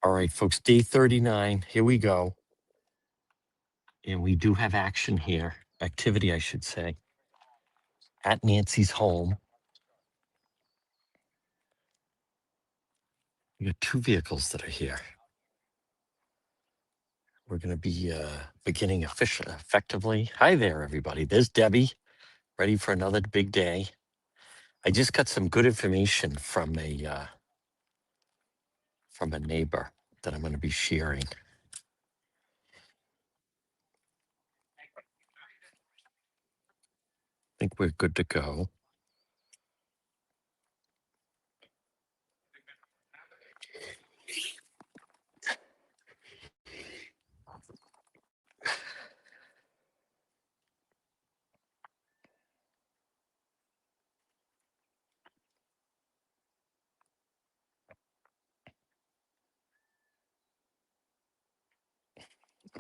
All right, folks, day 39. Here we go. And we do have action here, activity, I should say, at Nancy's home. We got two vehicles that are here. We're going to be beginning effectively. Hi there, everybody. There's Debbie, ready for another big day. I just got some good information from a neighbor that I'm going to be sharing. I think we're good to go.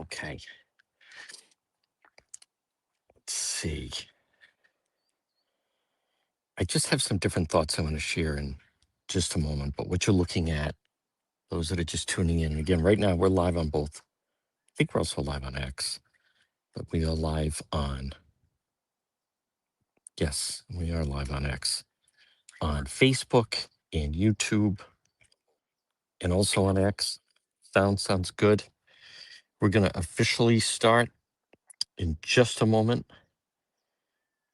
Okay. Let's see. I just have some different thoughts I want to share in just a moment, but what you're looking at, those that are just tuning in, again, right now we're live on both. I think we're also live on X, but we are live on, yes, we are live on X, on Facebook and YouTube, and also on X. Sounds good. We're going to officially start in just a moment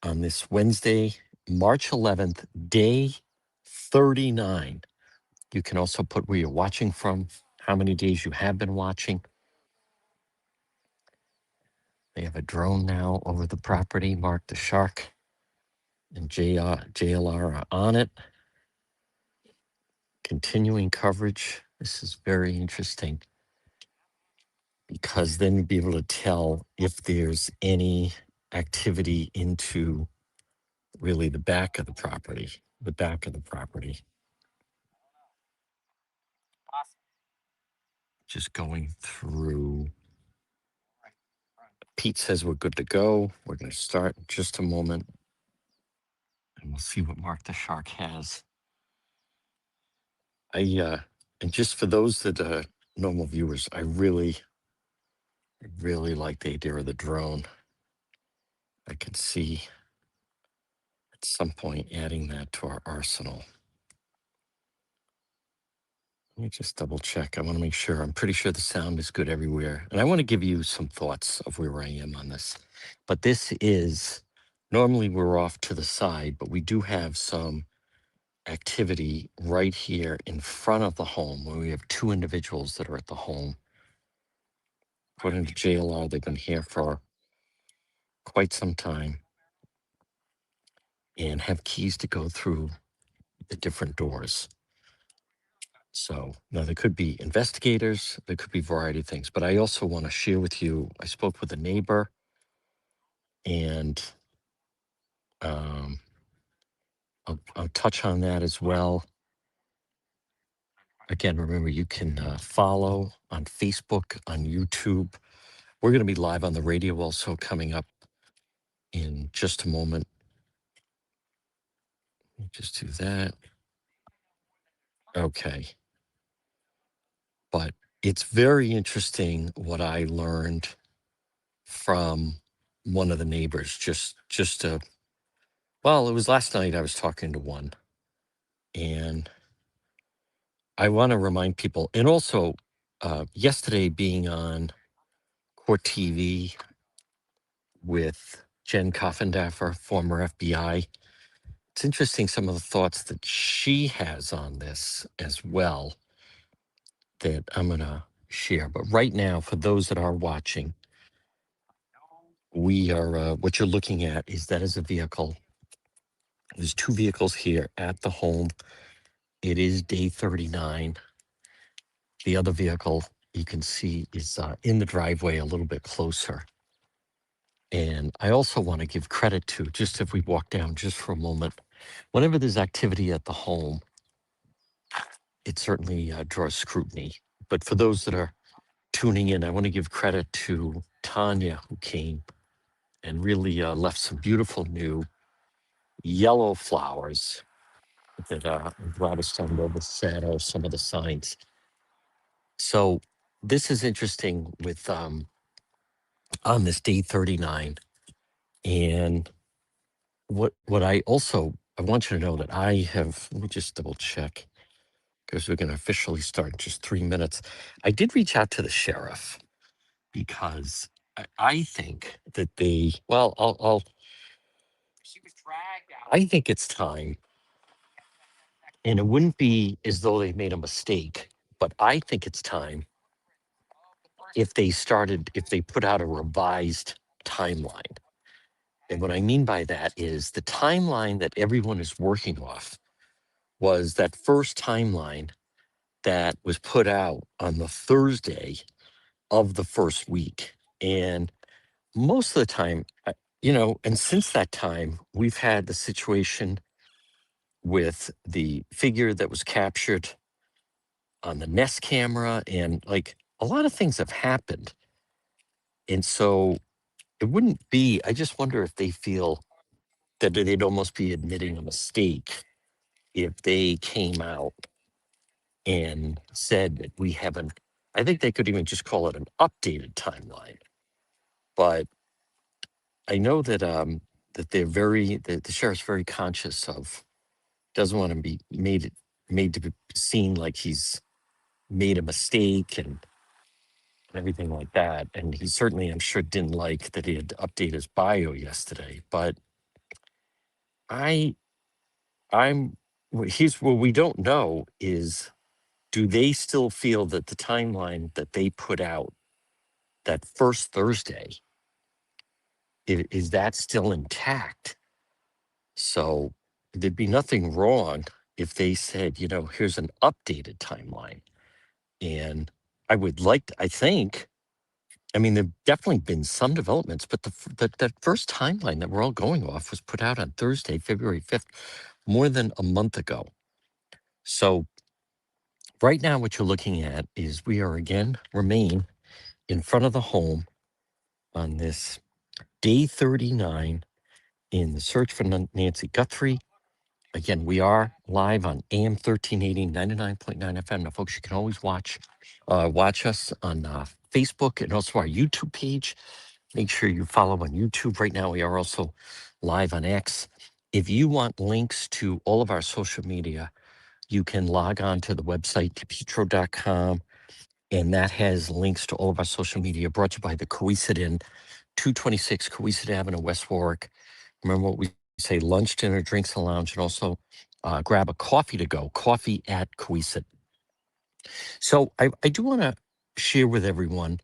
on this Wednesday, March 11th, day 39. You can also put where you're watching from, how many days you have been watching. They have a drone now over the property, Mark the Shark and JLR are on it. Continuing coverage. This is very interesting because then you'll be able to tell if there's any activity into really the back of the property, Just going through. Pete says we're good to go. We're going to start in just a moment. And we'll see what Mark the Shark has. And just for those that are normal viewers, I really like the idea of the drone. I can see at some point adding that to our arsenal. Let me just double check. I want to make sure. I'm pretty sure the sound is good everywhere. And I want to give you some thoughts of where I am on this. But this is, normally we're off to the side, but we do have some activity right here in front of the home where we have two individuals that are at the home. According to JLR, they've been here for quite some time and have keys to go through the different doors. So now there could be investigators, there could be a variety of things, but I also want to share with you, I spoke with a neighbor and I'll touch on that as well. Again, remember, you can follow on Facebook, on YouTube. We're going to be live on the radio also coming up in just a moment. Let me just do that. Okay. But it's very interesting what I learned from one of the neighbors. Well, it was last night I was talking to one, and I want to remind people, and also yesterday being on Court TV with Jen Coffendaffer, former FBI. It's interesting some of the thoughts that she has on this as well that I'm going to share. But right now, for those that are watching, we are, what you're looking at is that is a vehicle. There's two vehicles here at the home. It is day 39. The other vehicle you can see is in the driveway a little bit closer. And I also want to give credit to, just if we walk down just for a moment, whenever there's activity at the home, it certainly draws scrutiny. But for those that are tuning in, I want to give credit to Tanya, who came and really left some beautiful new yellow flowers that brought us down to overshadow some of the signs. So this is interesting with on this day 39. And what I want you to know that I have, let me just double check because we're going to officially start in just 3 minutes. I did reach out to the sheriff because I think that they, well, I think it's time, and it wouldn't be as though they made a mistake, but I think it's time if they put out a revised timeline. And what I mean by that is the timeline that everyone is working off was that first timeline that was put out on the Thursday of the first week. And most of the time, and since that time, we've had the situation with the figure that was captured on the Nest camera, and like a lot of things have happened. And so it wouldn't be, I just wonder if they feel that they'd almost be admitting a mistake if they came out and said that we haven't, I think they could even just call it an updated timeline. But I know that that the sheriff's very conscious of, doesn't want to be made to be seen like he's made a mistake and everything like that. And he certainly, I'm sure, didn't like that he had to update his bio yesterday. But I I'm here's what we don't know is, do they still feel that the timeline that they put out that first Thursday is that still intact? So there'd be nothing wrong if they said, here's an updated timeline. And I think, I mean, there've definitely been some developments, but that first timeline that we're all going off was put out on Thursday, February 5th, more than a month ago. So right now, what you're looking at is we are again remain in front of the home on this day 39 in the search for Nancy Guthrie. Again, we are live on AM 1380, 99.9 FM. Now, folks, you can always watch us on Facebook and also our YouTube page. Make sure you follow on YouTube. Right now, we are also live on X. If you want links to all of our social media, you can log on to the website, depetro.com, and that has links to all of our social media brought to you by the Coesit Inn, 226 Coesit Avenue, West Warwick. Remember what we say, lunch, dinner, drinks, and lounge, and also grab a coffee to go, coffee at Coesit. So I do want to share with everyone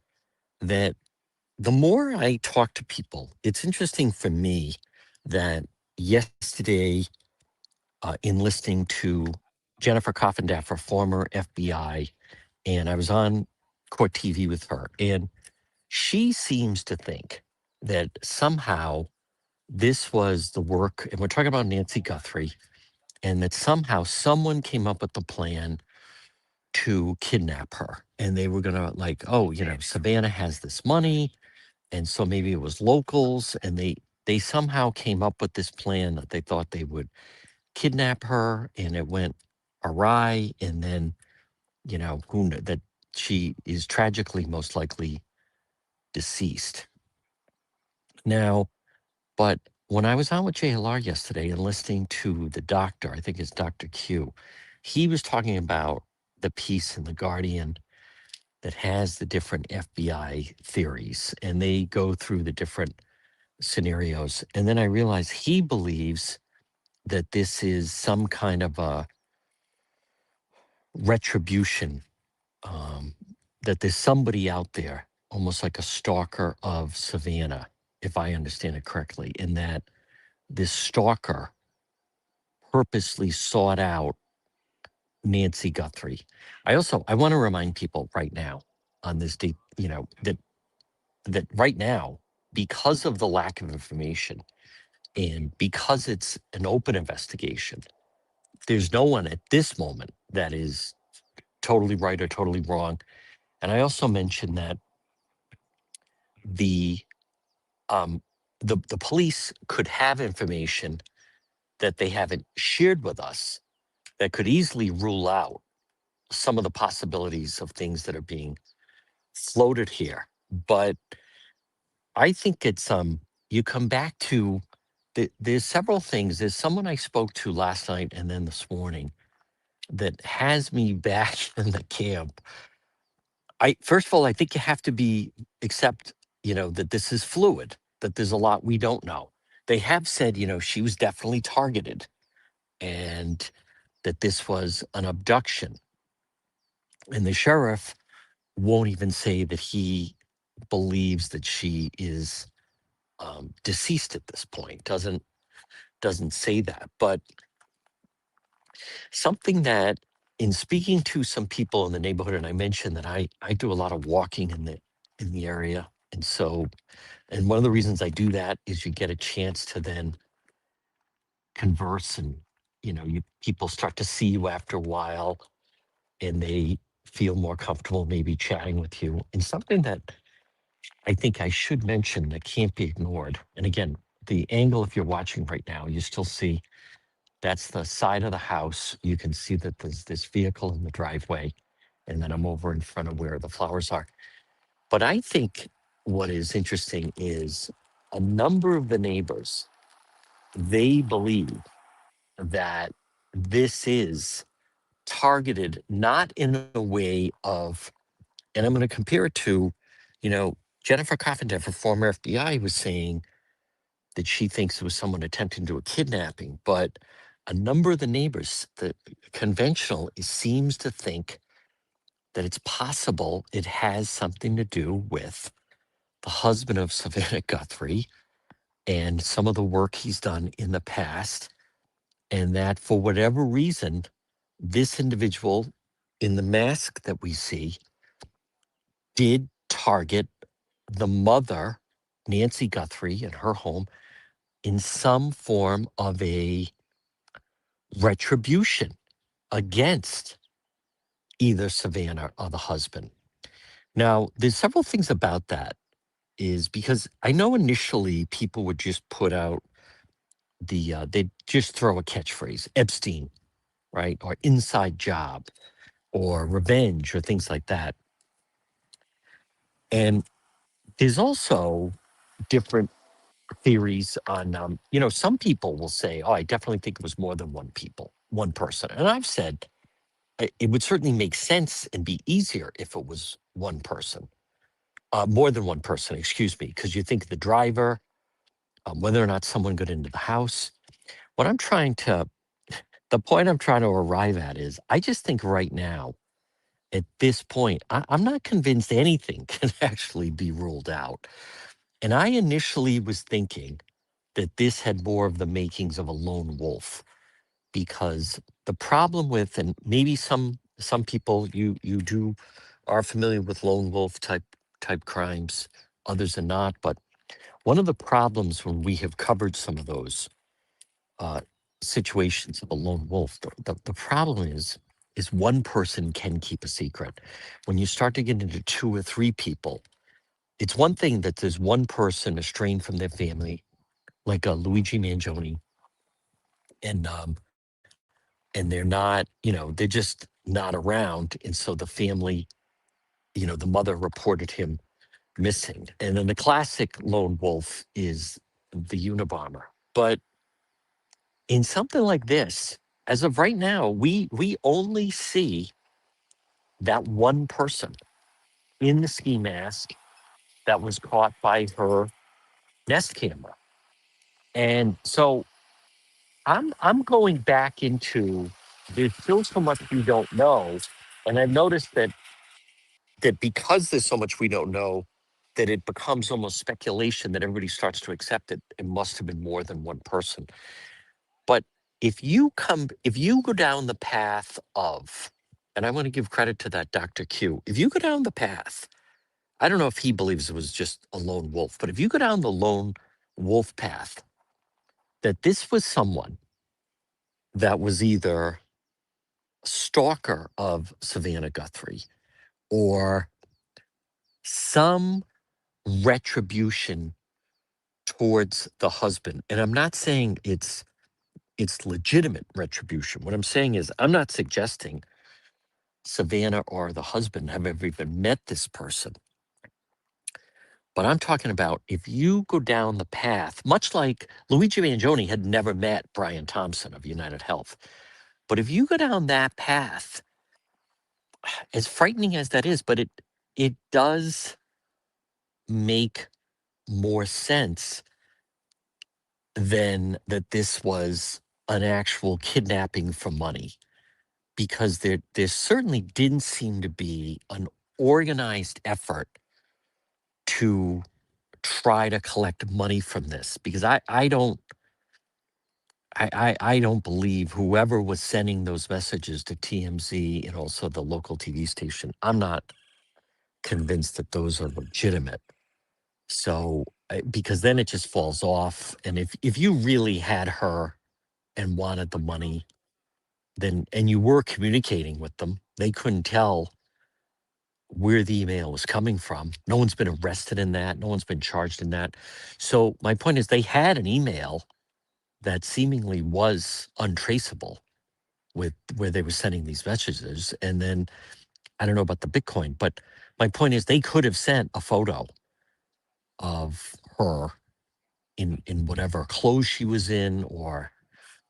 that the more I talk to people, it's interesting for me that yesterday, in listening to Jennifer Coffindaffer, former FBI, and I was on Court TV with her, and she seems to think that somehow this was the work, and we're talking about Nancy Guthrie, and that somehow someone came up with the plan to kidnap her. And they were going to, like, oh, Savannah has this money. And so maybe it was locals. And they somehow came up with this plan that they thought they would kidnap her. And it went awry. And then, that she is tragically most likely deceased. Now, but when I was on with JLR yesterday and listening to the doctor, I think it's Dr. Q, he was talking about the piece in The Guardian that has the different FBI theories, and they go through the different scenarios. And then I realized he believes that this is some kind of a retribution, um, that there's somebody out there, almost like a stalker of Savannah, if I understand it correctly, in that this stalker purposely sought out Nancy Guthrie. I want to remind people right now on this date, that right now, because of the lack of information and because it's an open investigation, there's no one at this moment that is totally right or totally wrong. And I also mentioned that the the police could have information that they haven't shared with us that could easily rule out some of the possibilities of things that are being floated here. But I think it's you come back to there's several things. There's someone I spoke to last night and then this morning that has me back in the camp. I first of all, I think you have to be accept, that this is fluid, that there's a lot we don't know. They have said, she was definitely targeted and that this was an abduction. And the sheriff won't even say that he believes that she is deceased at this point. Doesn't say that, but something that in speaking to some people in the neighborhood, and I mentioned that I do a lot of walking in the area, and so and one of the reasons I do that is you get a chance to then converse, and you people start to see you after a while, and they feel more comfortable maybe chatting with you. And something that I think I should mention that can't be ignored. And again, the angle, if you're watching right now, you still see that's the side of the house. You can see that there's this vehicle in the driveway, and then I'm over in front of where the flowers are. But I think what is interesting is a number of the neighbors, they believe that this is targeted not in a way of, and I'm going to compare it to, you know, Jennifer Carpenter, former FBI, was saying that she thinks it was someone attempting to do a kidnapping. But a number of the neighbors, the conventional, seems to think that it's possible it has something to do with the husband of Savannah Guthrie and some of the work he's done in the past. And that for whatever reason, this individual in the mask that we see did target the mother, Nancy Guthrie, in her home in some form of a retribution against either Savannah or the husband. Now, there's several things about that is because I know initially people would just put out they'd just throw a catchphrase, Epstein, right? Or inside job or revenge or things like that. And there's also different theories on, some people will say, oh, I definitely think it was more than one person. And I've said it would certainly make sense and be easier if it was one person, more than one person, excuse me, because you think the driver, whether or not someone got into the house. What I'm trying to, the point I'm trying to arrive at is I just think right now, at this point, I'm not convinced anything can actually be ruled out. And I initially was thinking that this had more of the makings of a lone wolf because the problem with, and maybe some people you do are familiar with lone wolf type crimes, others are not. But one of the problems when we have covered some of those uh, situations of a lone wolf, the problem is one person can keep a secret. When you start to get into two or three people, it's one thing that there's one person estranged from their family, like a Luigi Mangione, and they're not, they're just not around, and so the family, the mother reported him missing. And then the classic lone wolf is the Unabomber. But in something like this, as of right now, we only see that one person in the ski mask that was caught by her Nest camera. And so I'm going back into there's still so much we don't know. And I've noticed that because there's so much we don't know, that it becomes almost speculation that everybody starts to accept it. It must have been more than one person. But if you go down the path of, and I want to give credit to that Dr. Q, if you go down the path, I don't know if he believes it was just a lone wolf, but if you go down the lone wolf path, that this was someone that was either a stalker of Savannah Guthrie or some retribution towards the husband. And I'm not saying it's it's legitimate retribution. What I'm saying is, I'm not suggesting Savannah or the husband have ever even met this person. But I'm talking about if you go down the path, much like Luigi Mangione had never met Brian Thompson of United Health. But if you go down that path, as frightening as that is, but it does make more sense than that this was an actual kidnapping for money, because there certainly didn't seem to be an organized effort to try to collect money from this, because I don't believe whoever was sending those messages to TMZ and also the local TV station, I'm not convinced that those are legitimate. So because then it just falls off. And if you really had her and wanted the money, then and you were communicating with them, they couldn't tell where the email was coming from. No one's been arrested in that. No one's been charged in that. So my point is, they had an email that seemingly was untraceable with where they were sending these messages. And then I don't know about the Bitcoin, but my point is, they could have sent a photo of her in whatever clothes she was in, or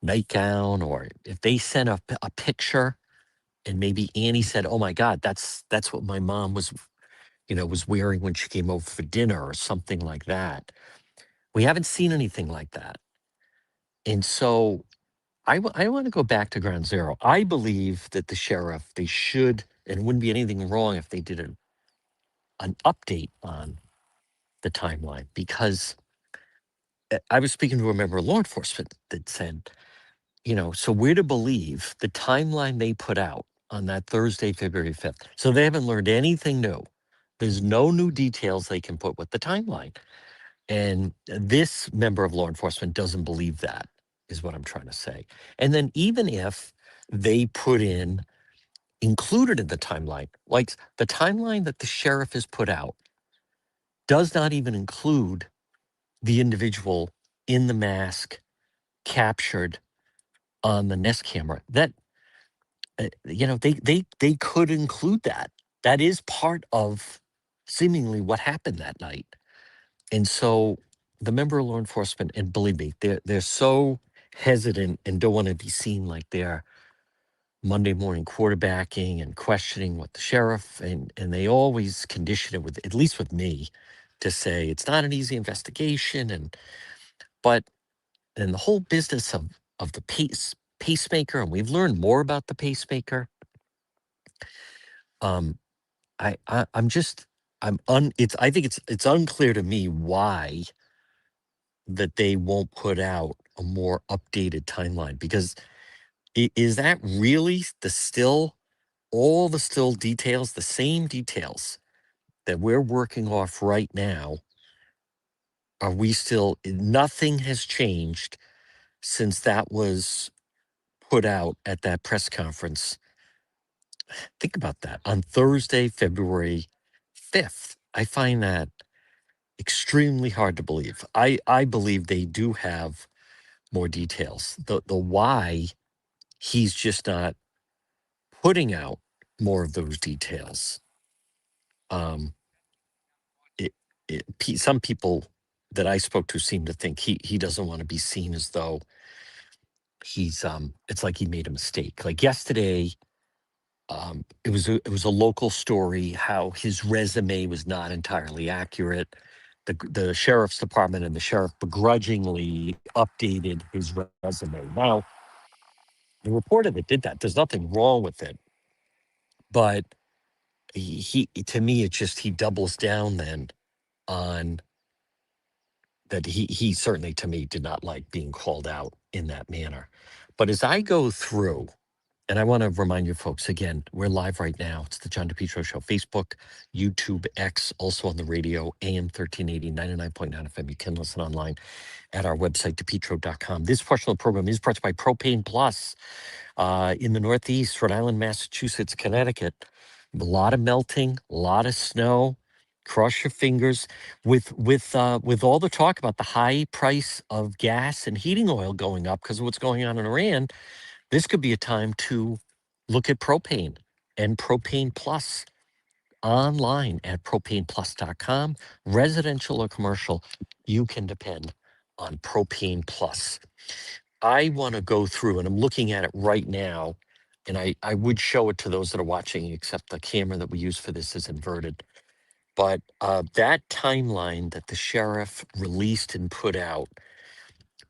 nightgown, or if they sent a picture and maybe Annie said, "Oh my God, that's what my mom was wearing when she came over for dinner," or something like that. We haven't seen anything like that. And so I want to go back to ground zero. I believe that the sheriff, they should, and it wouldn't be anything wrong if they did an update on the timeline, because I was speaking to a member of law enforcement that said, so we're to believe the timeline they put out on that Thursday, February 5th. So they haven't learned anything new. There's no new details they can put with the timeline. And this member of law enforcement doesn't believe that, is what I'm trying to say. And then even if they put included in the timeline, like the timeline that the sheriff has put out, does not even include the individual in the mask captured on the Nest camera. That they could include that. That is part of seemingly what happened that night. And so the member of law enforcement, and believe me, they're so hesitant and don't want to be seen like they're Monday morning quarterbacking and questioning what the sheriff, and they always condition it with, at least with me, to say it's not an easy investigation. But then the whole business of the pacemaker, and we've learned more about the pacemaker. Um, I'm just I think it's unclear to me why that they won't put out a more updated timeline, because is that really all the still details, the same details that we're working off right now? Are we still, nothing has changed since that was put out at that press conference? Think about that, on Thursday, February 5th. I find that extremely hard to believe. I believe they do have more details. The why he's just not putting out more of those details. Um, it, some people that I spoke to seem to think he doesn't want to be seen as though he's it's like he made a mistake. Like yesterday, it was a local story how his resume was not entirely accurate. The sheriff's department and the sheriff begrudgingly updated his resume. Now, the reporter that did that, there's nothing wrong with it, but he to me, it's just he doubles down then on that. He certainly, to me, did not like being called out in that manner. But as I go through, and I want to remind you folks again, we're live right now. It's the John DePietro Show, Facebook, YouTube, X, also on the radio, AM 1380, 99.9 FM. You can listen online at our website, depetro.com. This portion of the program is brought to you by Propane Plus in the Northeast, Rhode Island, Massachusetts, Connecticut. A lot of melting, a lot of snow. Cross your fingers. With all the talk about the high price of gas and heating oil going up because of what's going on in Iran, this could be a time to look at propane and Propane Plus online at propaneplus.com. Residential or commercial, you can depend on Propane Plus. I want to go through, and I'm looking at it right now, and I would show it to those that are watching, except the camera that we use for this is inverted. But that timeline that the sheriff released and put out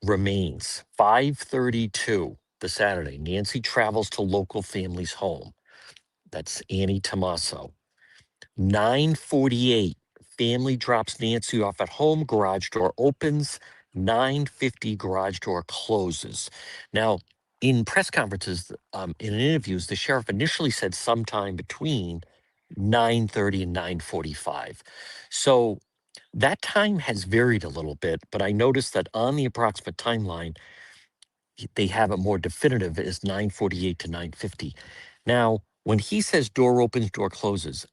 remains 5:32 the Saturday. Nancy travels to local family's home. That's Annie Tomaso. 9:48, family drops Nancy off at home. Garage door opens. 9:50, garage door closes. Now, in press conferences, in interviews, the sheriff initially said sometime between 9:30 and 9:45. So that time has varied a little bit, but I noticed that on the approximate timeline, they have it more definitive as 9:48 to 9:50. Now, when he says door opens, door closes,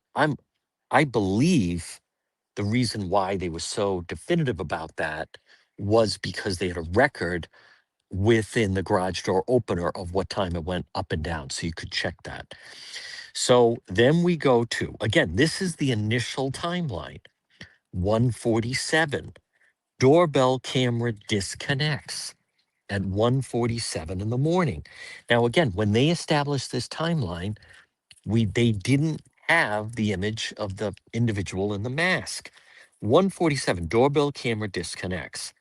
I believe the reason why they were so definitive about that was because they had a record within the garage door opener of what time it went up and down, so you could check that. So then we go to, again, this is the initial timeline. 1:47, doorbell camera disconnects at 1:47 in the morning. Now, again, when they established this timeline, they didn't have the image of the individual in the mask. 1:47, doorbell camera disconnects.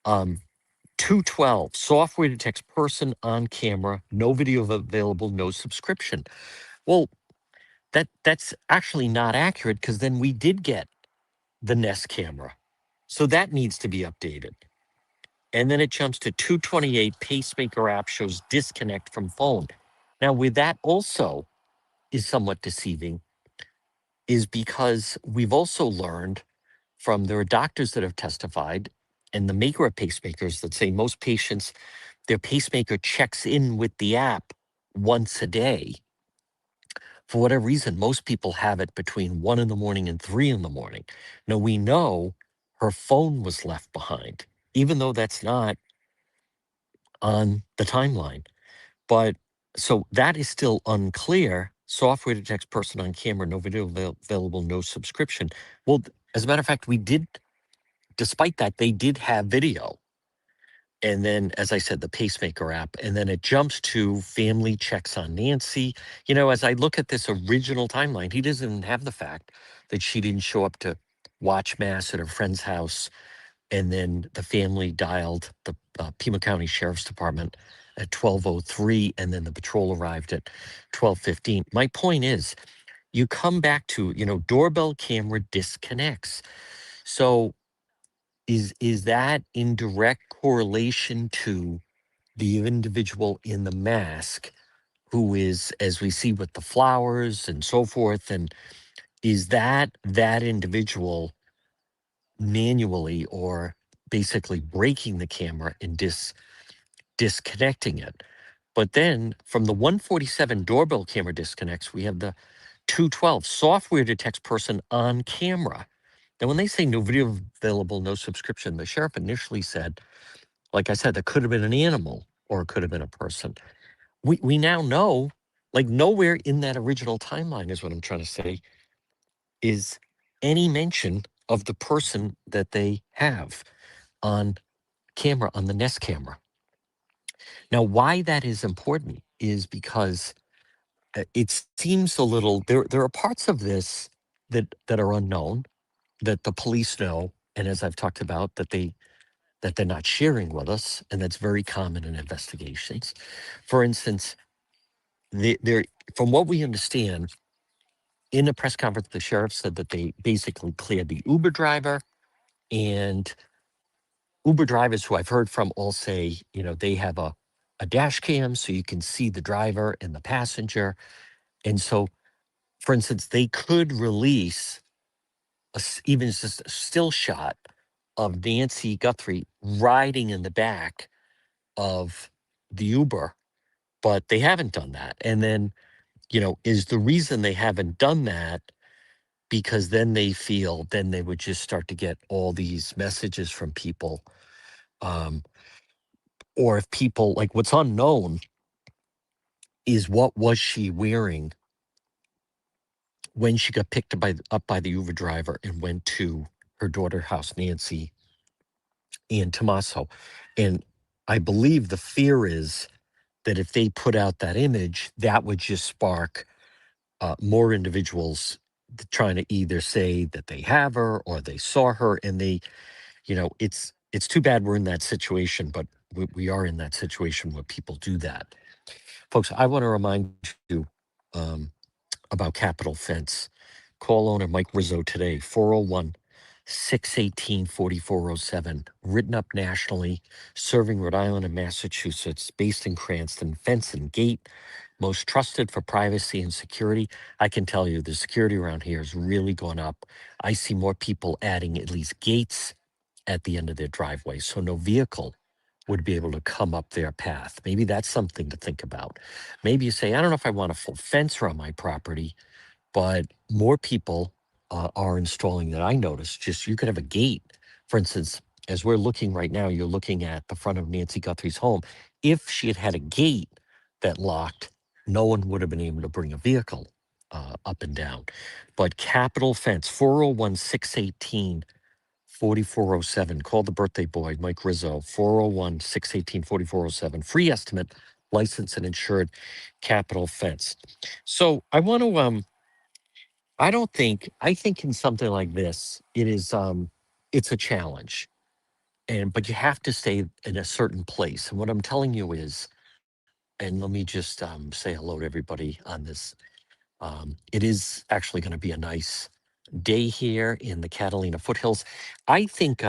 2:12, software detects person on camera, no video available, no subscription. Well, that's actually not accurate because then we did get the Nest camera. So that needs to be updated. And then it jumps to 2:28, pacemaker app shows disconnect from phone. Now, with that also is somewhat deceiving, is because we've also learned from there are doctors that have testified and the maker of pacemakers that say most patients, their pacemaker checks in with the app once a day. For whatever reason, most people have it between 1 in the morning and 3 in the morning. Now, we know her phone was left behind, even though that's not on the timeline. But so that is still unclear. Software detects person on camera, no video available, no subscription. Well, as a matter of fact, we did, despite that, they did have video. And then, as I said, the pacemaker app, and then it jumps to family checks on Nancy. You know, as I look at this original timeline, he doesn't have the fact that she didn't show up to watch mass at her friend's house. And then the family dialed the Pima County Sheriff's Department at 12:03, and then the patrol arrived at 12:15. My point is, you come back to, doorbell camera disconnects. So is that in direct correlation to the individual in the mask who is, as we see with the flowers and so forth, and is that individual manually or basically breaking the camera and disconnecting it? But then from the 1:47 doorbell camera disconnects, we have the 2:12 software detects person on camera. Now, when they say no video available, no subscription, the sheriff initially said, like I said, that could have been an animal or it could have been a person. We now know, like nowhere in that original timeline is what I'm trying to say, is any mention of the person that they have on camera, on the Nest camera. Now, why that is important is because it seems a little, there are parts of this that are unknown, that the police know, and as I've talked about, that they're not sharing with us, and that's very common in investigations. For instance, there, from what we understand, in a press conference, the sheriff said that they basically cleared the Uber driver, and Uber drivers who I've heard from all say, they have a dash cam so you can see the driver and the passenger. And so, for instance, they could release even just a still shot of Nancy Guthrie riding in the back of the Uber, but they haven't done that. And then, is the reason they haven't done that because then they feel, then they would just start to get all these messages from people. Um, or if people, like, what's unknown is what was she wearing when she got picked up by the Uber driver and went to her daughter's house, Nancy and Tommaso. And I believe the fear is that if they put out that image, that would just spark more individuals trying to either say that they have her or they saw her, and they, it's too bad we're in that situation, but we are in that situation where people do that. Folks, I want to remind you um, about Capital Fence. Call owner Mike Rizzo today, 401 618 4407. Written up nationally, serving Rhode Island and Massachusetts, based in Cranston. Fence and gate, most trusted for privacy and security. I can tell you the security around here has really gone up. I see more people adding at least gates at the end of their driveway, so no vehicle would be able to come up their path. Maybe that's something to think about. Maybe you say, I don't know if I want a full fence around my property, but more people are installing that I noticed. Just you could have a gate. For instance, as we're looking right now, you're looking at the front of Nancy Guthrie's home. If she had had a gate that locked, no one would have been able to bring a vehicle up and down. But Capital Fence, 401 618 4407. Call the birthday boy, Mike Rizzo, 401 618 4407. Free estimate, licensed and insured Capital Fence. So I want to I think in something like this, it's a challenge. But you have to stay in a certain place. And what I'm telling you is, and let me just say hello to everybody on this. It is actually going to be a nice day here in the Catalina foothills. I think,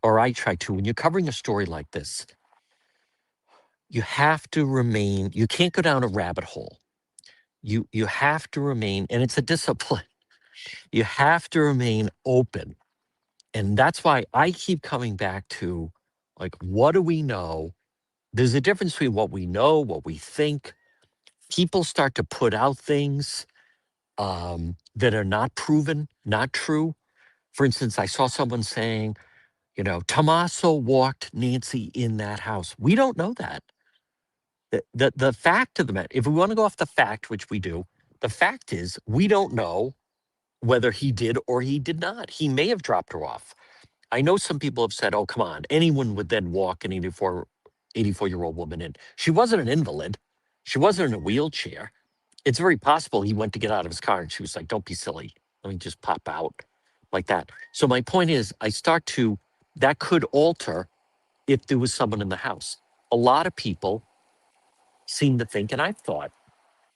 or I try to, when you're covering a story like this, you have to remain, you can't go down a rabbit hole. You have to remain, and it's a discipline. You have to remain open. And that's why I keep coming back to, like, what do we know? There's a difference between what we know, what we think. People start to put out things that are not proven, not true. For instance, I saw someone saying, Tommaso walked Nancy in that house. We don't know that. The fact of the matter, if we want to go off the fact, which we do, the fact is we don't know whether he did or he did not. He may have dropped her off. I know some people have said, oh, come on, anyone would then walk an 84-year-old woman in. She wasn't an invalid. She wasn't in a wheelchair. It's very possible he went to get out of his car and she was like, don't be silly. Let me just pop out like that. So my point is, that could alter if there was someone in the house. A lot of people seem to think, and I've thought,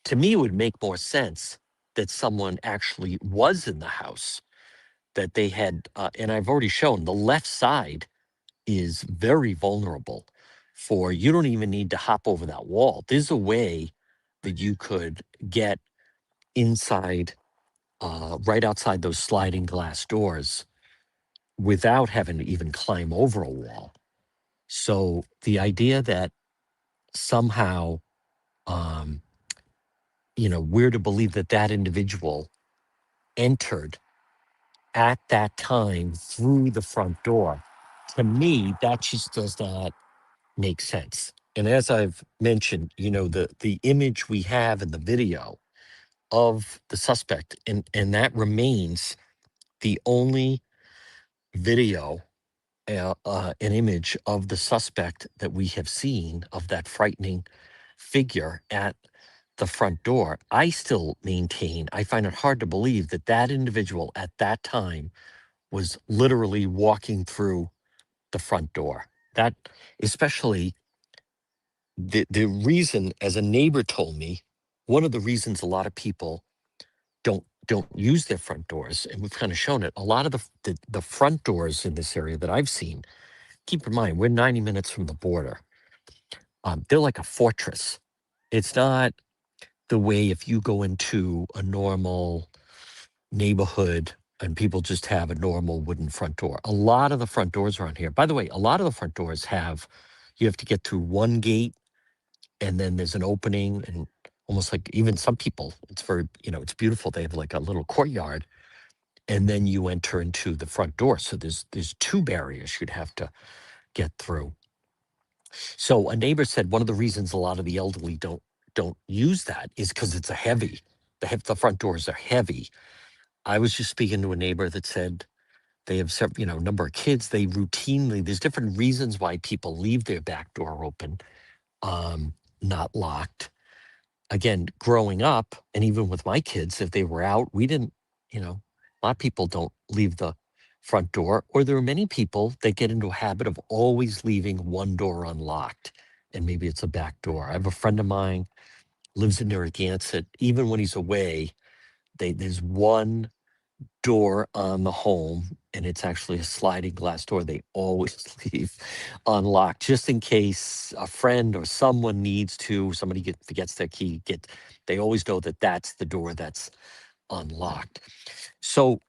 to me, it would make more sense that someone actually was in the house, that they had, and I've already shown the left side is very vulnerable for, you don't even need to hop over that wall. There's a way that you could get inside, right outside those sliding glass doors without having to even climb over a wall. So the idea that somehow, um, we're to believe that that individual entered at that time through the front door, to me, that just does not make sense. And as I've mentioned, the image we have in the video of the suspect, and that remains the only video, an image of the suspect that we have seen of that frightening figure at the front door. I still maintain, I find it hard to believe that that individual at that time was literally walking through the front door. That, especially the reason, as a neighbor told me, one of the reasons a lot of people don't use their front doors, and we've kind of shown it. A lot of the front doors in this area that I've seen, keep in mind, we're 90 minutes from the border. They're like a fortress. It's not the way if you go into a normal neighborhood and people just have a normal wooden front door. A lot of the front doors around here, by the way, a lot of the front doors you have to get through one gate, and then there's an opening, and almost like, even some people, it's very, it's beautiful. They have like a little courtyard, and then you enter into the front door. So there's two barriers you'd have to get through. So a neighbor said one of the reasons a lot of the elderly don't use that is because it's a heavy. The front doors are heavy. I was just speaking to a neighbor that said they have several, number of kids. They routinely, there's different reasons why people leave their back door open, not locked. Again, growing up, and even with my kids, if they were out, we didn't, a lot of people don't leave the front door, or there are many people that get into a habit of always leaving one door unlocked, and maybe it's a back door. I have a friend of mine lives in Narragansett. Even when he's away, there's one door on the home, and it's actually a sliding glass door. They always leave unlocked just in case a friend or someone needs to, somebody forgets their key. They always know that that's the door that's unlocked. So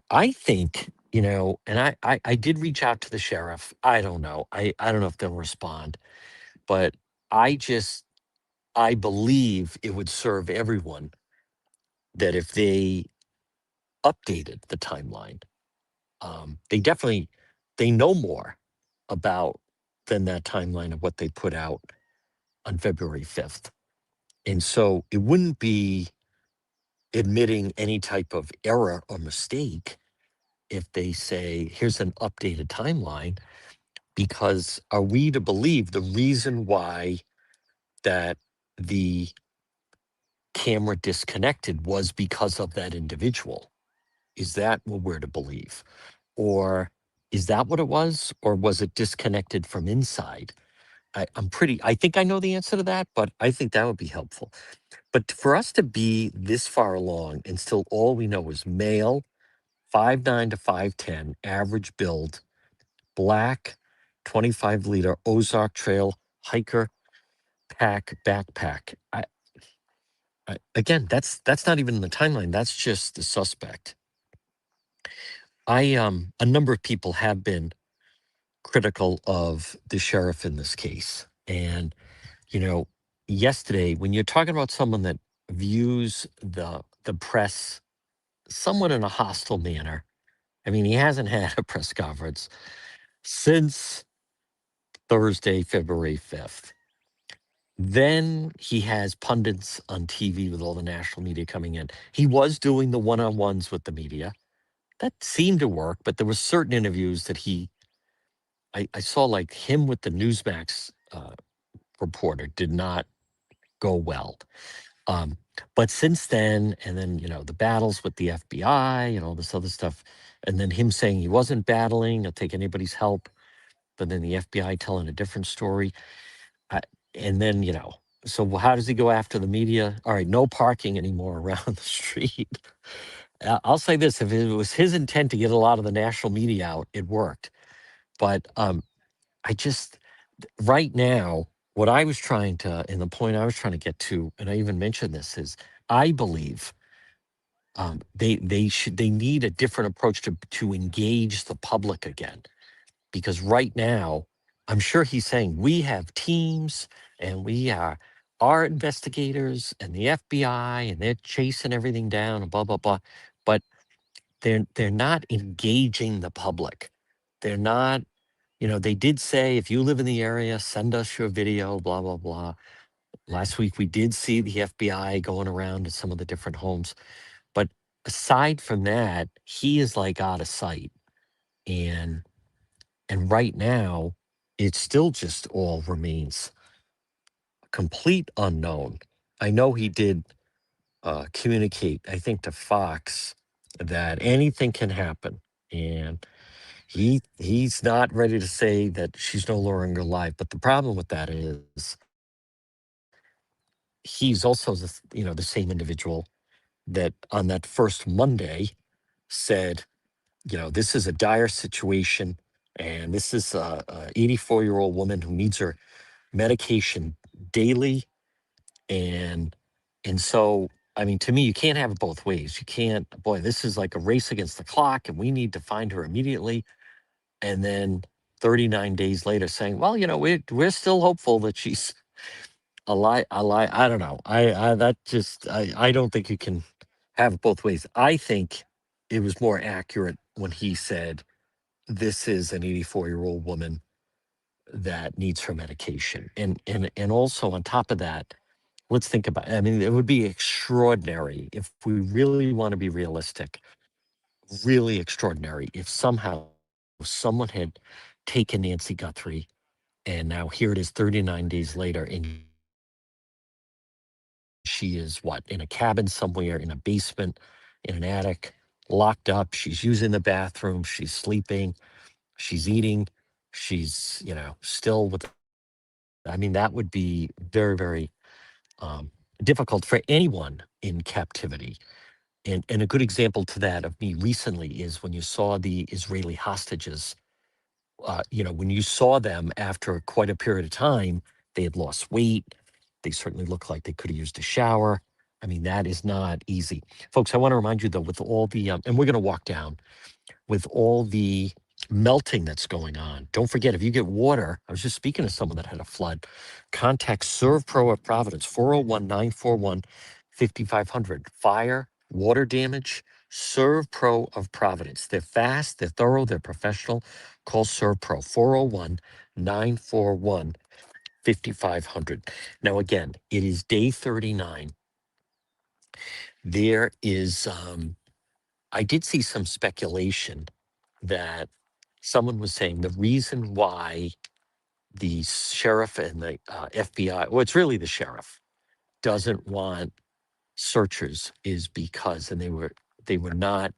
I think, and I did reach out to the sheriff. I don't know. I don't know if they'll respond, but I believe it would serve everyone that if they updated the timeline. They know more about than that timeline of what they put out on February 5th. And so it wouldn't be admitting any type of error or mistake if they say, here's an updated timeline, because are we to believe the reason why that the camera disconnected was because of that individual? Is that what we're to believe? Or is that what it was? Or was it disconnected from inside? I think I know the answer to that, but I think that would be helpful. But for us to be this far along and still all we know is male, 5'9" to 5'10", average build, black, 25-liter Ozark Trail hiker pack backpack. Again, that's not even the timeline. That's just the suspect. A number of people have been critical of the sheriff in this case. And, you know, yesterday, when you're talking about someone that views the press somewhat in a hostile manner, I mean, he hasn't had a press conference since Thursday, February 5th. Then he has pundits on TV with all the national media coming in. He was doing the one-on-ones with the media. That seemed to work, but there were certain interviews that I saw, like him with the Newsmax reporter did not go well. Um, but since then, and then, the battles with the FBI and all this other stuff, and then him saying he wasn't battling, he'll take anybody's help, but then the FBI telling a different story. I, and then, so how does he go after the media? All right, no parking anymore around the street. I'll say this, if it was his intent to get a lot of the national media out, it worked. But I just, right now, what I was trying to, and the point I was trying to get to, and I even mentioned this, is I believe they need a different approach to engage the public again, because right now, I'm sure he's saying we have teams and we are our investigators and the FBI and they're chasing everything down and blah blah blah, but they're not engaging the public. They're not. They did say if you live in the area, send us your video, blah blah blah. Last week we did see the FBI going around to some of the different homes, but aside from that, he is like out of sight. And right now, it still just all remains a complete unknown. I know he did communicate, I think, to Fox that anything can happen, and he's not ready to say that she's no longer alive. But the problem with that is he's also the same individual that on that first Monday said, this is a dire situation, and this is a 84-year-old woman who needs her medication daily. And and so, I mean, to me, you can't have it both ways. You can't, boy, this is like a race against the clock and we need to find her immediately, and then 39 days later saying, well, we're still hopeful that she's alive. I don't know. I don't think you can have it both ways. I think it was more accurate when he said, this is an 84-year-old woman that needs her medication. And also on top of that, let's think about, I mean, it would be extraordinary if we really want to be realistic, really extraordinary if somehow someone had taken Nancy Guthrie and now here it is 39 days later and she is what, in a cabin somewhere, in a basement, in an attic, locked up. She's using the bathroom, she's sleeping, she's eating, she's, still with, I mean, that would be very, very difficult for anyone in captivity. And a good example to that of me recently is when you saw the Israeli hostages. When you saw them after quite a period of time, they had lost weight. They certainly looked like they could have used a shower. I mean, that is not easy. Folks, I want to remind you though, with all the, and we're going to walk down with all the melting that's going on. Don't forget, if you get water, I was just speaking to someone that had a flood, contact Serve Pro of Providence, 401 941 5500. Fire, water damage, Serve Pro of Providence. They're fast, they're thorough, they're professional. Call Serve Pro, 401 941 5500. Now, again, it is day 39. There is, I did see some speculation that someone was saying the reason why the sheriff and the FBI, well, it's really the sheriff, doesn't want searchers is because, and they were not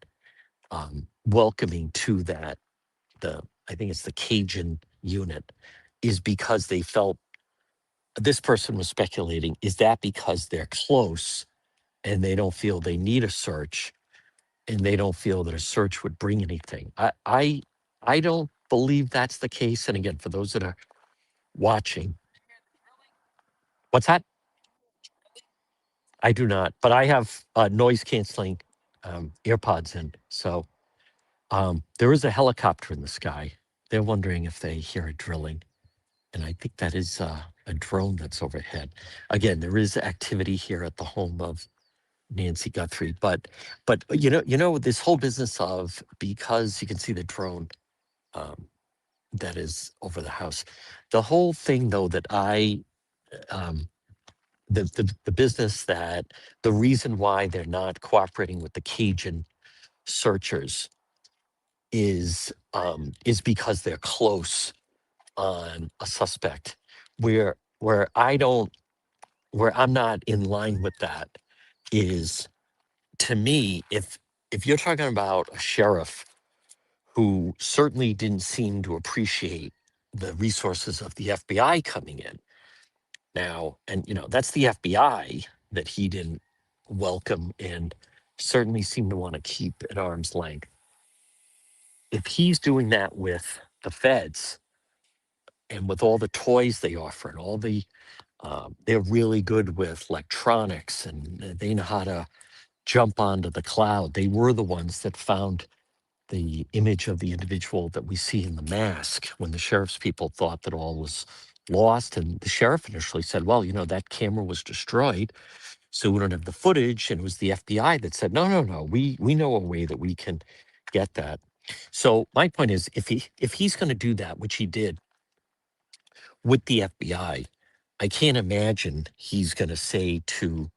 welcoming to that, the, I think it's the Cajun unit, is because they felt, this person was speculating, is that because they're close and they don't feel they need a search and they don't feel that a search would bring anything. I don't believe that's the case. And again, for those that are watching, what's that? I do not, but I have noise canceling AirPods in. So there is a helicopter in the sky. They're wondering if they hear it drilling. And I think that is a drone that's overhead. Again, there is activity here at the home of Nancy Guthrie, but this whole business of, because you can see the drone um, that is over the house. The whole thing, though, that um, the business that the reason why they're not cooperating with the Cajun searchers is because they're close on a suspect, where where I'm not in line with that is, to me, if you're talking about a sheriff who certainly didn't seem to appreciate the resources of the FBI coming in now. And, that's the FBI that he didn't welcome and certainly seemed to want to keep at arm's length. If he's doing that with the feds and with all the toys they offer and all they're really good with electronics and they know how to jump onto the cloud. They were the ones that found the image of the individual that we see in the mask when the sheriff's people thought that all was lost. And the sheriff initially said, well, that camera was destroyed, so we don't have the footage. And it was the FBI that said, no, no, no, we know a way that we can get that. So my point is, if he's going to do that, which he did with the FBI, I can't imagine he's going to say to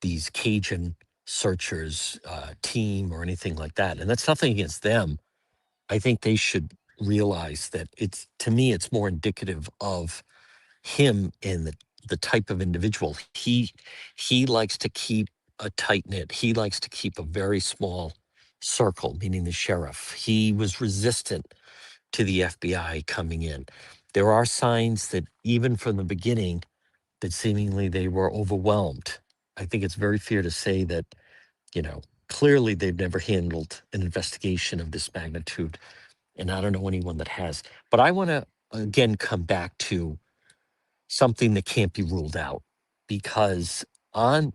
these Cajun searchers team or anything like that. And that's nothing against them. I think they should realize that to me, it's more indicative of him and the type of individual. He likes to keep a tight knit. He likes to keep a very small circle, meaning the sheriff. He was resistant to the FBI coming in. There are signs that even from the beginning that seemingly they were overwhelmed. I think it's very fair to say that, clearly they've never handled an investigation of this magnitude, and I don't know anyone that has. But I want to again come back to something that can't be ruled out, because on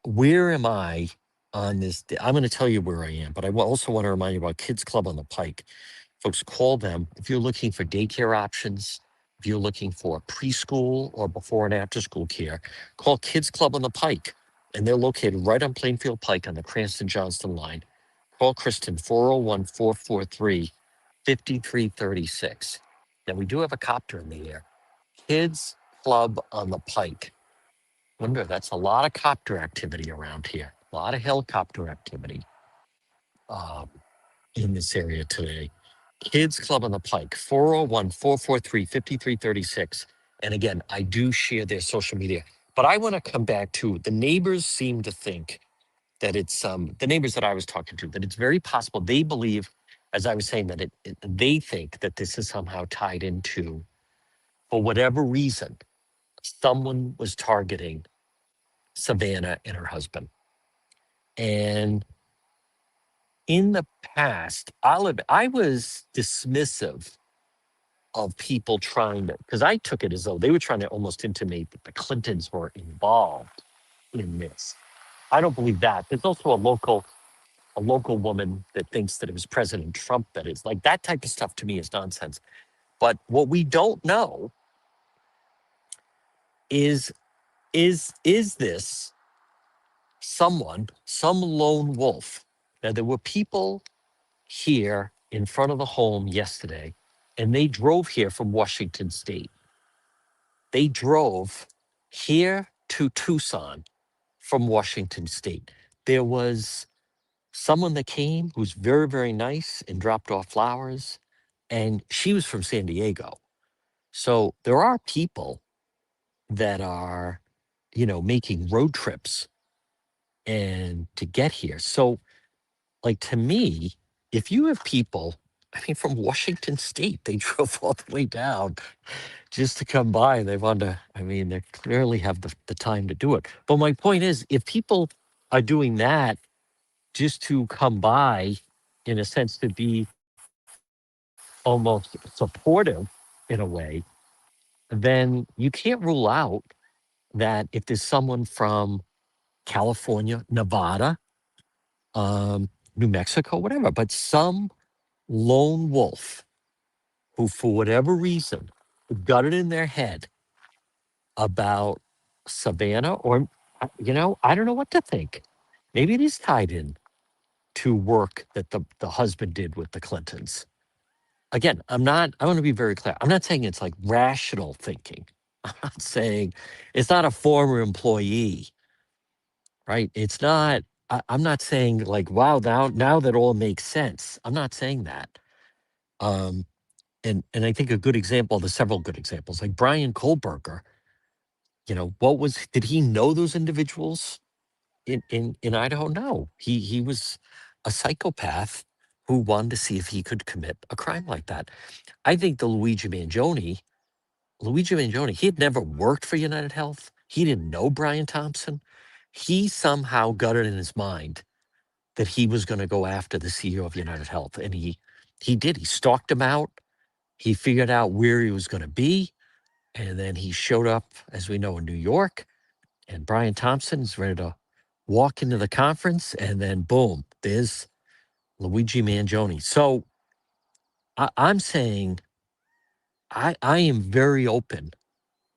where am I on this? I'm going to tell you where I am, but I also want to remind you about Kids Club on the Pike. Folks, call them if you're looking for daycare options. If you're looking for preschool or before and after school care, call Kids Club on the Pike, and they're located right on Plainfield Pike on the Cranston Johnston line. Call Kristen 401-443-5336. Now, we do have a copter in the air. Kids Club on the Pike. Wonder, that's a lot of copter activity around here. A lot of helicopter activity um, in this area today. Kids Club on the Pike, 401-443-5336. And again, I do share their social media. But I want to come back to the neighbors seem to think that it's the neighbors that I was talking to, that it's very possible they believe, as I was saying, that they think that this is somehow tied into, for whatever reason, someone was targeting Savannah and her husband. And in the past, I was dismissive of people trying to, because I took it as though they were trying to almost intimate that the Clintons were involved in this. I don't believe that. There's also a local woman that thinks that it was President Trump that is like that type of stuff to me is nonsense. But what we don't know is this someone, some lone wolf? Now there were people here in front of the home yesterday, and they drove here from Washington State. They drove here to Tucson from Washington State. There was someone that came who's very, very nice and dropped off flowers, and she was from San Diego. So there are people that are, making road trips and to get here. So, like, to me, if you have people, I mean, from Washington State, they drove all the way down just to come by. They want to, I mean, they clearly have the time to do it. But my point is, if people are doing that just to come by, in a sense, to be almost supportive in a way, then you can't rule out that if there's someone from California, Nevada, New Mexico, whatever, but some lone wolf who, for whatever reason, got it in their head about Savannah, or, I don't know what to think. Maybe it is tied in to work that the husband did with the Clintons. Again, I want to be very clear. I'm not saying it's like rational thinking. I'm not saying it's not a former employee, right? It's not, I'm not saying like, wow, now that all makes sense. I'm not saying that. And I think a good example, there's several good examples, like Brian Kohlberger, did he know those individuals in Idaho? No, he was a psychopath who wanted to see if he could commit a crime like that. I think the Luigi Mangione, he had never worked for United Health. He didn't know Brian Thompson. He somehow got it in his mind that he was going to go after the CEO of United Health. And he did. He stalked him out. He figured out where he was going to be. And then he showed up, as we know, in New York. And Brian Thompson is ready to walk into the conference. And then boom, there's Luigi Mangione. So I'm saying I am very open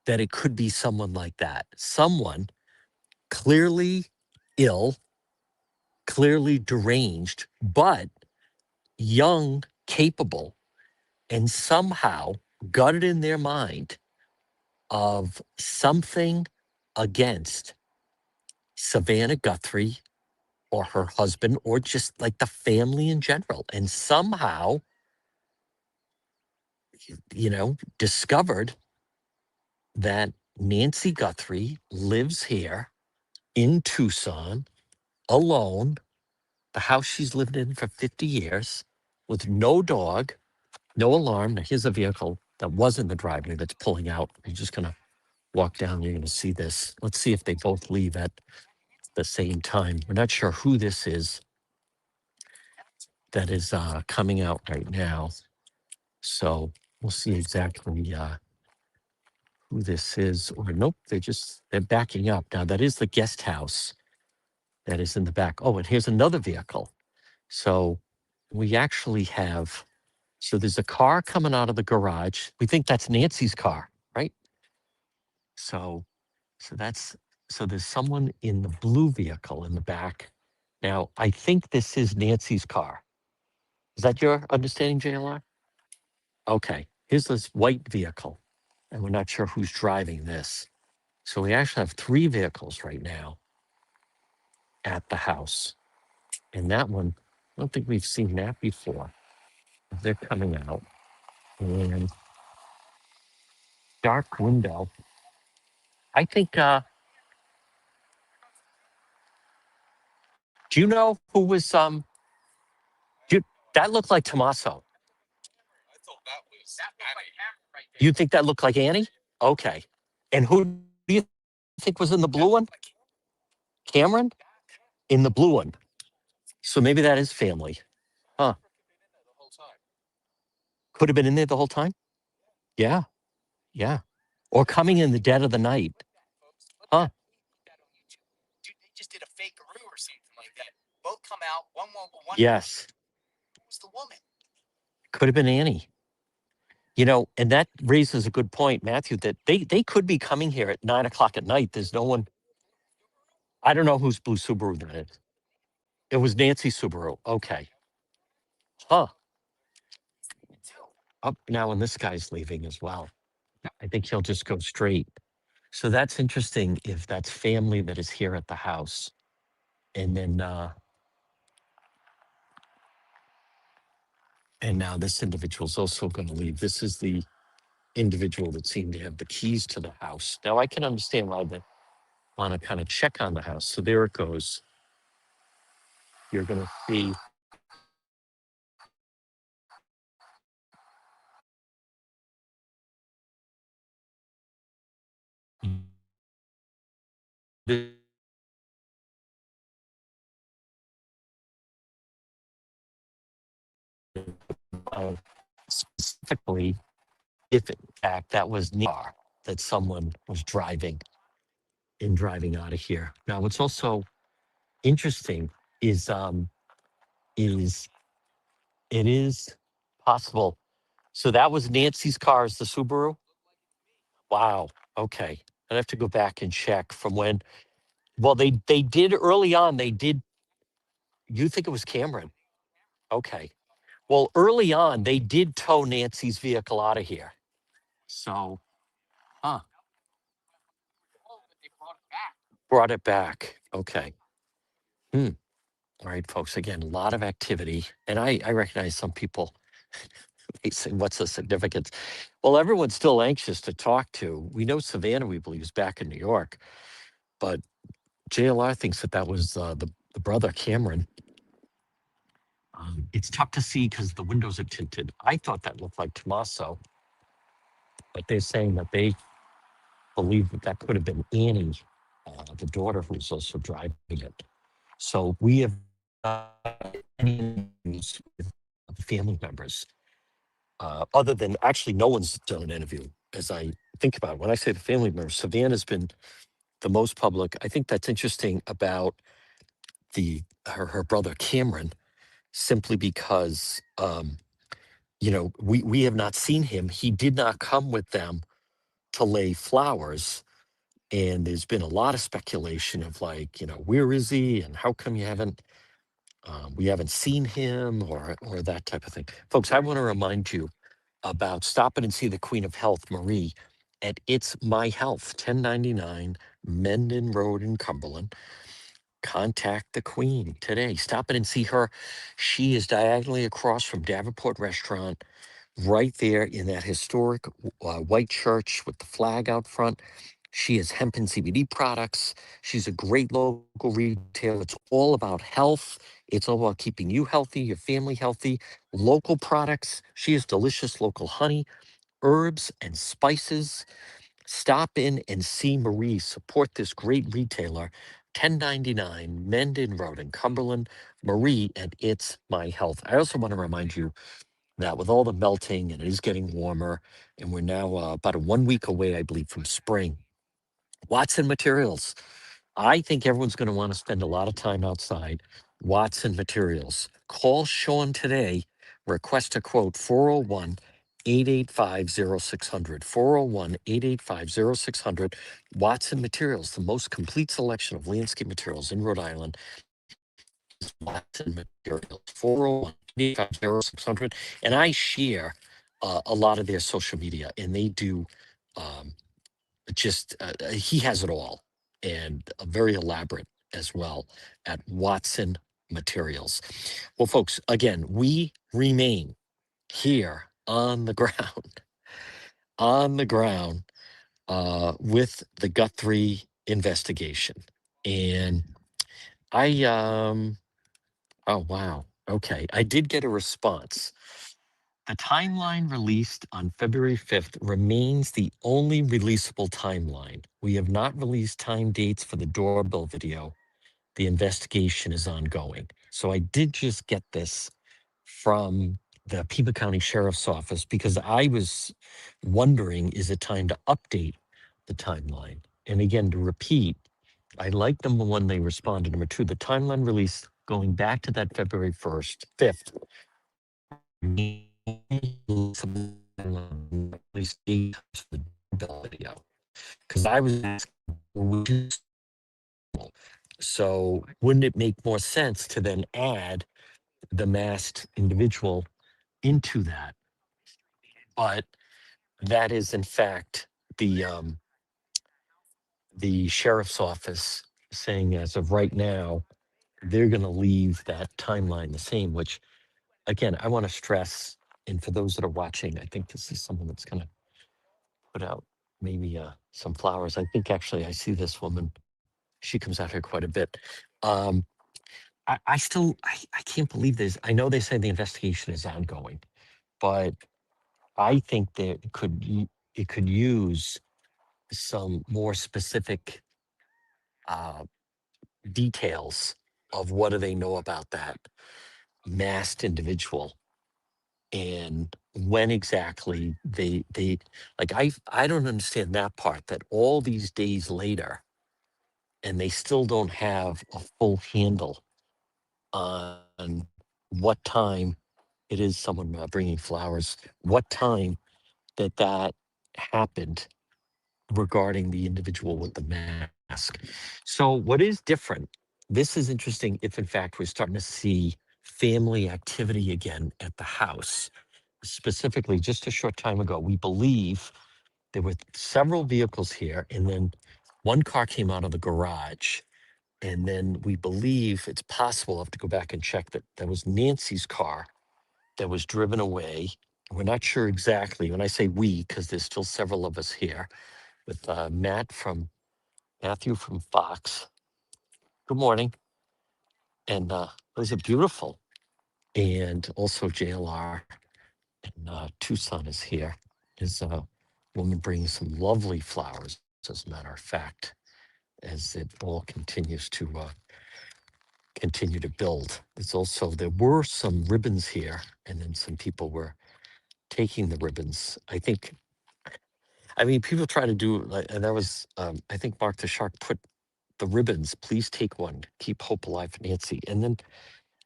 that it could be someone like that. Someone clearly ill, clearly deranged, but young, capable, and somehow got it in their mind of something against Savannah Guthrie or her husband or just like the family in general. And somehow, discovered that Nancy Guthrie lives here in Tucson alone, the house she's lived in for 50 years, with no dog, no alarm. Now, here's a vehicle that was in the driveway that's pulling out. You're just going to walk down. You're going to see this. Let's see if they both leave at the same time. We're not sure who this is that is coming out right now. So we'll see exactly who this is. Or nope, they're backing up. Now, that is the guest house that is in the back. Oh, and here's another vehicle. So we actually have, so there's a car coming out of the garage. We think that's Nancy's car, right? So there's someone in the blue vehicle in the back. Now, I think this is Nancy's car. Is that your understanding, JLR? Okay. Here's this white vehicle, and we're not sure who's driving this. So we actually have three vehicles right now at the house. And that one, I don't think we've seen that before. They're coming out. And dark window. I think, do you know who was, do, that looked like Tommaso. You think that looked like Annie? Okay. And who do you think was in the blue one? Cameron? In the blue one. So maybe that is family. Huh. Could have been in there the whole time? Yeah. Yeah. Or coming in the dead of the night. Huh. Yes. Could have been Annie. You know, and that raises a good point, Matthew, that they could be coming here at 9 o'clock at night. There's no one. I don't know whose blue Subaru that is. It was Nancy Subaru. Okay. Huh. Up now, and this guy's leaving as well. I think he'll just go straight. So that's interesting if that's family that is here at the house. And then and now this individual's also going to leave. This is the individual that seemed to have the keys to the house. Now I can understand why they want to kind of check on the house. So there it goes. You're going to see this, specifically if in fact that was car that someone was driving and driving out of here. Now what's also interesting is it is possible. So that was Nancy's car is the Subaru? Wow. Okay. I'd have to go back and check from when. Well, they did early on, they did. You think it was Cameron? Okay. Well, early on, they did tow Nancy's vehicle out of here. So, huh, brought it back. Okay. Hmm. All right, folks. Again, a lot of activity. And I recognize some people they say, what's the significance? Well, everyone's still anxious to talk to. We know Savannah, we believe, is back in New York, but JLR thinks that that was the brother, Cameron. It's tough to see because the windows are tinted. I thought that looked like Tommaso, but they're saying that they believe that that could have been Annie, the daughter who's also driving it. So we have any news with the family members, other than actually no one's done an interview. As I think about it, when I say the family members, Savannah's been the most public. I think that's interesting about her brother Cameron, simply because we have not seen him. He did not come with them to lay flowers. And there's been a lot of speculation of like, where is he and how come we haven't seen him or that type of thing. Folks, I want to remind you about stopping and see the Queen of Health, Marie, at It's My Health, 1099 Mendon Road in Cumberland. Contact the Queen today. Stop in and see her. She is diagonally across from Davenport Restaurant, right there in that historic white church with the flag out front. She has hemp and CBD products. She's a great local retailer. It's all about health. It's all about keeping you healthy, your family healthy. Local products. She has delicious local honey, herbs, and spices. Stop in and see Marie. Support this great retailer. 1099 Mendon Road in Cumberland. Marie and It's My Health. I also want to remind you that with all the melting and it is getting warmer, and we're now about a 1 week away, I believe, from spring. Watson Materials. I think everyone's going to want to spend a lot of time outside. Watson Materials. Call Sean today. Request a quote 401 885 0600. 401 885 0600. Watson Materials, the most complete selection of landscape materials in Rhode Island. Watson Materials, 401-600. And I share a lot of their social media, and they do um, he has it all, and very elaborate as well at Watson Materials. Well, folks, again, we remain here on the ground, on the ground with the Guthrie investigation. And I, oh, wow. Okay. I did get a response. The timeline released on February 5th remains the only releasable timeline. We have not released time dates for the doorbell video. The investigation is ongoing. So I did just get this from the Pima County Sheriff's Office because I was wondering, is it time to update the timeline? And again, to repeat, I like number one, they responded. Number two, the timeline release going back to that February 1st, 5th, at least 8 times for the doorbell video. Because I was asking, so wouldn't it make more sense to then add the masked individual into that? But that is in fact the sheriff's office saying as of right now, they're going to leave that timeline the same, which again, I want to stress, and for those that are watching, I think this is someone that's going to put out maybe some flowers. I think actually I see this woman. She comes out here quite a bit. Um, I still, I can't believe this. I know they say the investigation is ongoing, but I think that it could use some more specific uh, details of what do they know about that masked individual and when exactly they like I don't understand that part, that all these days later and they still don't have a full handle on what time it is. Someone bringing flowers, what time that happened regarding the individual with the mask. So what is different, this is interesting if in fact we're starting to see family activity again at the house. Specifically, just a short time ago, we believe there were several vehicles here, and then one car came out of the garage. And then we believe it's possible, I have to go back and check, that that was Nancy's car that was driven away. We're not sure exactly. When I say we, because there's still several of us here, with Matthew from Fox. Good morning. And those are beautiful. And also JLR and Tucson is here. Is a woman bringing some lovely flowers, as a matter of fact, as it all continue to build. There's also, there were some ribbons here, and then some people were taking the ribbons. I mean, people try to do, and that was, I think Mark the Shark put the ribbons, please take one, keep hope alive for Nancy. And then,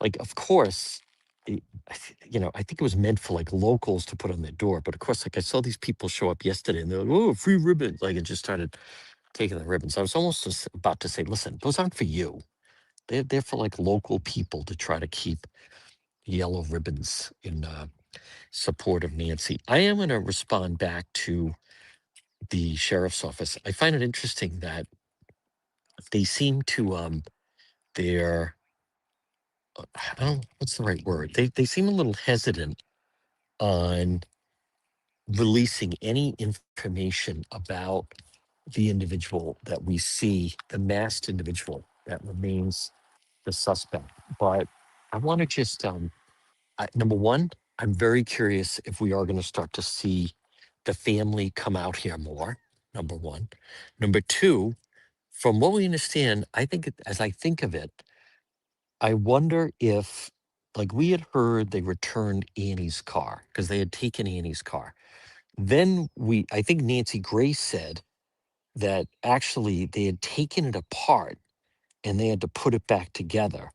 like, of course, I think it was meant for like locals to put on their door. But of course, like I saw these people show up yesterday and they're like, oh, free ribbons. Like it just started taking the ribbons. I was almost just about to say, listen, those aren't for you. They're for like local people to try to keep yellow ribbons in support of Nancy. I am going to respond back to the sheriff's office. I find it interesting that they seem to they're I don't what's the right word? They seem a little hesitant on releasing any information about the individual that we see, the masked individual that remains the suspect. But I want to just number one, I'm very curious if we are going to start to see the family come out here more. Number one. Number two, from what we understand, I think as I think of it, I wonder if, like, we had heard they returned Annie's car because they had taken Annie's car. Then I think Nancy Grace said that actually they had taken it apart and they had to put it back together.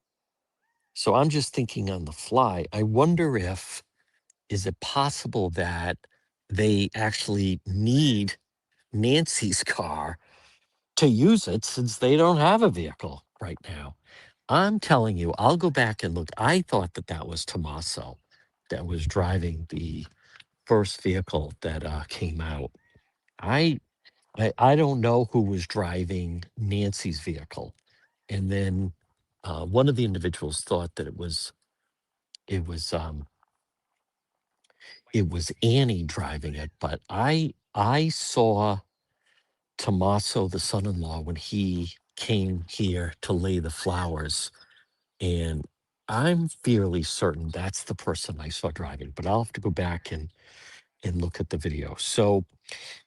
So I'm just thinking on the fly, I wonder if, is it possible that they actually need Nancy's car to use it since they don't have a vehicle right now? I'm telling you, I'll go back and look. I thought that that was Tommaso that was driving the first vehicle that came out. I, I don't know who was driving Nancy's vehicle, and then one of the individuals thought that it was um, it was Annie driving it, but I saw Tommaso, the son-in-law, when he came here to lay the flowers, and I'm fairly certain that's the person I saw driving, but I'll have to go back and look at the video. So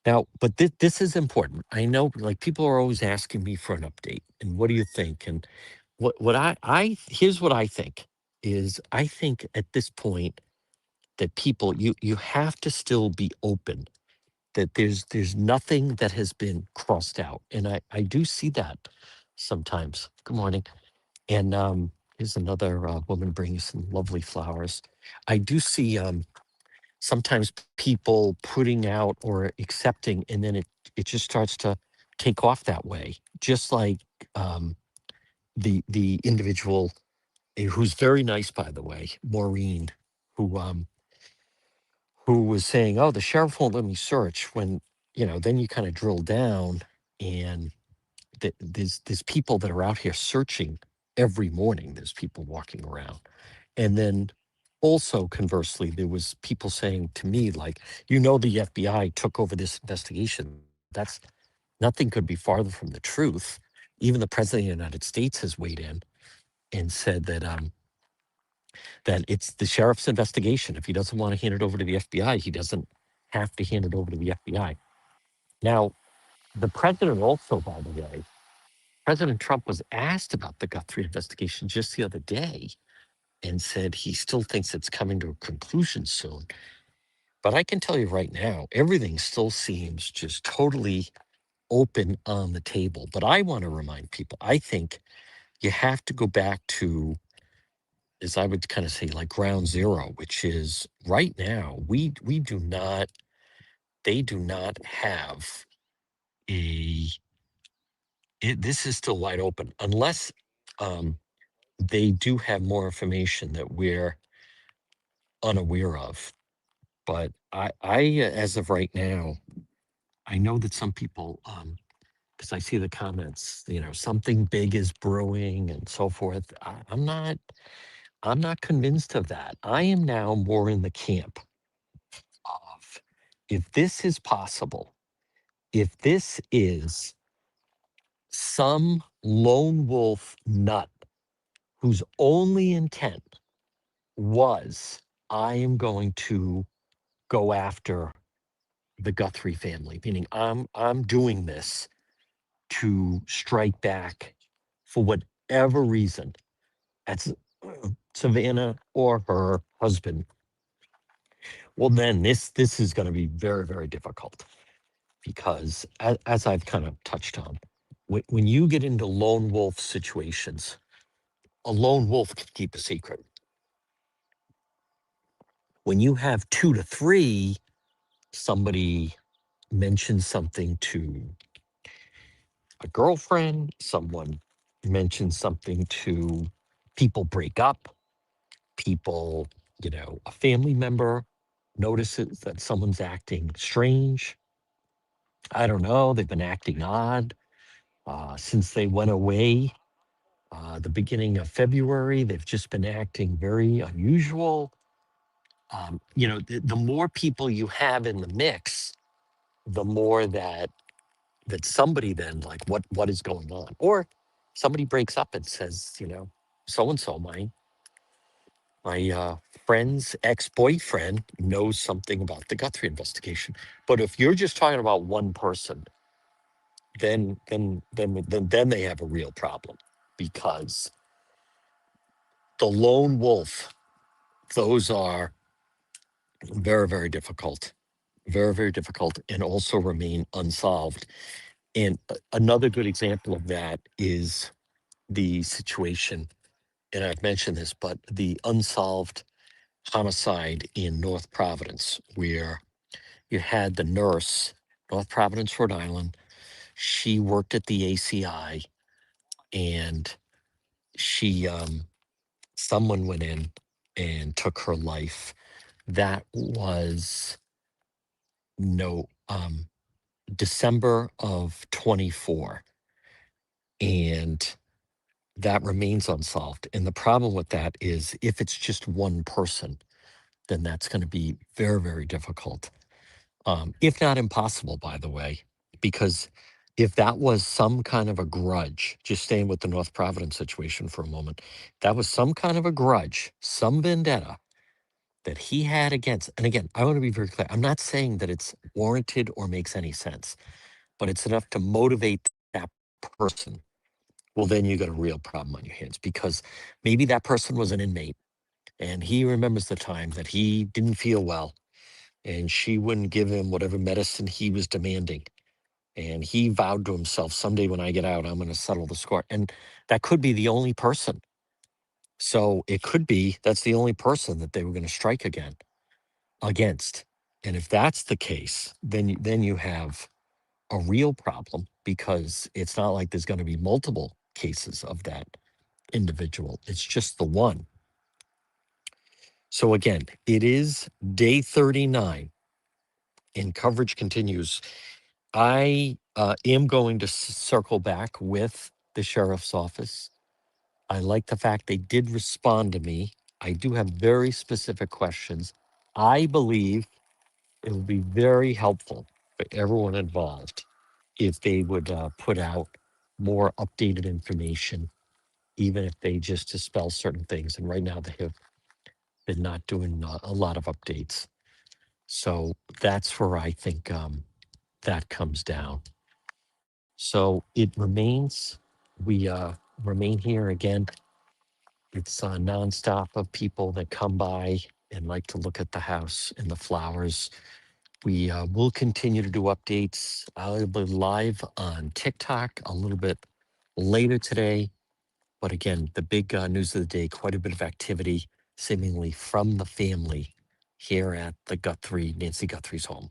now, but this is important. I know, like, people are always asking me for an update, and what do you think? And what I here's what I think is I think at this point that people you have to still be open, that there's nothing that has been crossed out, and I do see that sometimes. Good morning. And here's another woman bringing some lovely flowers. I do see sometimes people putting out or accepting, and then it just starts to take off that way. Just like um, the individual who's very nice, by the way, Maureen, who who was saying, "Oh, the sheriff won't let me search." When then you kind of drill down, and there's people that are out here searching every morning. There's people walking around. And then also conversely, there was people saying to me, like, the FBI took over this investigation. That's nothing could be farther from the truth. Even the president of the United States has weighed in and said that it's the sheriff's investigation. If he doesn't want to hand it over to the FBI, he doesn't have to hand it over to the FBI. Now, the president also, by the way, President Trump was asked about the Guthrie investigation just the other day and said he still thinks it's coming to a conclusion soon. But I can tell you right now, everything still seems just totally open on the table. But I want to remind people, I think you have to go back to, as I would kind of say, like ground zero, which is right now, we do not, they do not have a, this is still wide open unless um, they do have more information that we're unaware of. But as of right now, I know that some people, because I see the comments, something big is brewing and so forth. I'm not convinced of that. I am now more in the camp of, if this is possible, if this is some lone wolf nut whose only intent was, I am going to go after the Guthrie family, meaning I'm doing this to strike back for whatever reason at Savannah or her husband. Well, then this is going to be very, very difficult because, as I've kind of touched on, when you get into lone wolf situations, a lone wolf can keep a secret. When you have two to three, somebody mentions something to a girlfriend, someone mentions something to, people break up, people, a family member notices that someone's acting strange. I don't know, they've been acting odd since they went away. The beginning of February, they've just been acting very unusual. The more people you have in the mix, the more that somebody then, like, what is going on? Or somebody breaks up and says, so and so, my friend's ex-boyfriend knows something about the Guthrie investigation. But if you're just talking about one person, then they have a real problem, because the lone wolf, those are very, very difficult, very, very difficult, and also remain unsolved. And another good example of that is the situation, and I've mentioned this, but the unsolved homicide in North Providence, where you had the nurse, North Providence, Rhode Island. She worked at the ACI, and she someone went in and took her life. That was no December of 24, and that remains unsolved. And the problem with that is if it's just one person, then that's going to be very, very difficult, if not impossible, by the way, because if that was some kind of a grudge, just staying with the North Providence situation for a moment, that was some kind of a grudge, some vendetta that he had against, and again, I want to be very clear. I'm not saying that it's warranted or makes any sense, but it's enough to motivate that person. Well, then you got a real problem on your hands because maybe that person was an inmate and he remembers the time that he didn't feel well and she wouldn't give him whatever medicine he was demanding. And he vowed to himself, someday when I get out, I'm going to settle the score. And that could be the only person. So it could be that's the only person that they were going to strike against. And if that's the case, then you have a real problem because it's not like there's going to be multiple cases of that individual. It's just the one. So again, it is day 39 and coverage continues. I am going to circle back with the sheriff's office. I like the fact they did respond to me. I do have very specific questions. I believe it would be very helpful for everyone involved if they would put out more updated information, even if they just dispel certain things. And right now they have been not doing a lot of updates. So that's where I think that comes down. So it remains, we remain here again. It's nonstop of people that come by and like to look at the house and the flowers. We will continue to do updates. I'll be live on TikTok a little bit later today. But again, the big news of the day, quite a bit of activity seemingly from the family here at the Nancy Guthrie's home.